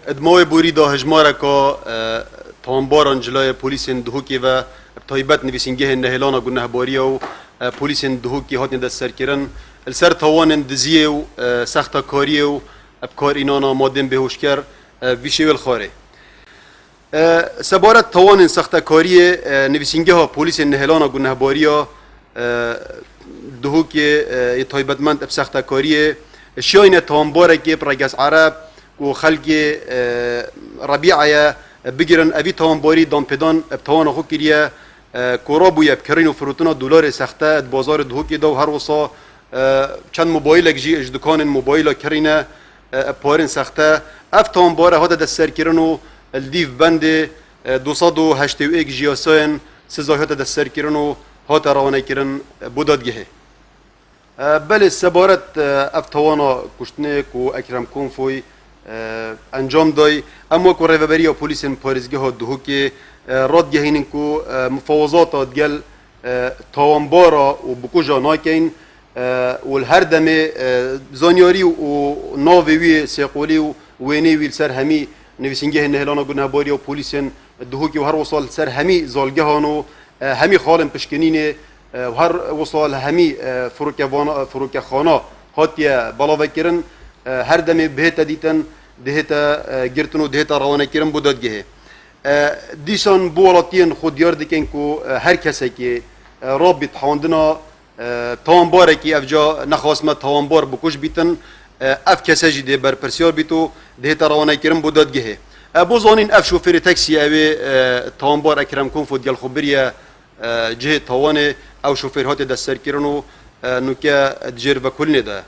ادماوی بوری دا هجماره که تانباران جلای پولیسین دهوکی و تایبت نویسینگه نهیلانا گنه باری و پولیسین دهوکی هاتین دست سرکرن السر توان دزیه و سخت کاریه و ابکار اینانا مادن بهوشکر ویشوی الخاره سبارت توان سخت کاریه نویسینگه ها پولیسین نهیلانا گنه باری دهوکی تایبتمند اب سخت کاریه شاین تانباره که برگز عرب و خلق ربیعه بگیرن اوی تانباری دامپدان ابتوان خو کریه کورابوی ابکرین و فروتنا دلار سخته بازار دهوکی دو هر وصا چند موبایل جی اجدکان موبایل کرینه پارن سخته اف تانباره هات دست سر کرن و الدیف بند 281 جیاساین سزاهات دست سر کرن و هات روانه کرن بودادگه بله سبارت افتوانا کشتنک و اکرم کنفوی انجام دای اما که ریوبری پلیسین پارزگه ها دهوکی راد گهینن که مفاوضات دیگل تاوانبارا و بکوجا ناکین و هر دم زانیاری و ناوی سیقولی و وینی سر همی نویسنگه نهلانا گناه باری و پلیسین دهوکی و هر وصال سر همی زالگه هانو همی خالن پشکنینه و هر وصال همی فروک خانه هاتیه بلاوه کرن هر دم بهت دیتن دهتا گرتن و دهتا روانه کرن بودادگه دیسان بولاتین خود یار دکن که هر کسی که رابط حاندنا تانباره که افجا نخواستمه تانبار بکش بیتن اف کسی جده بر پرسیار بیتو دهتا روانه کرن بودادگه بوزانین اف شوفر تاکسی اوی تانبار اکرم کن فودیال خبریه جه تاوانه او شوفر هات دست سر کرن و نوکه دجر و کل نده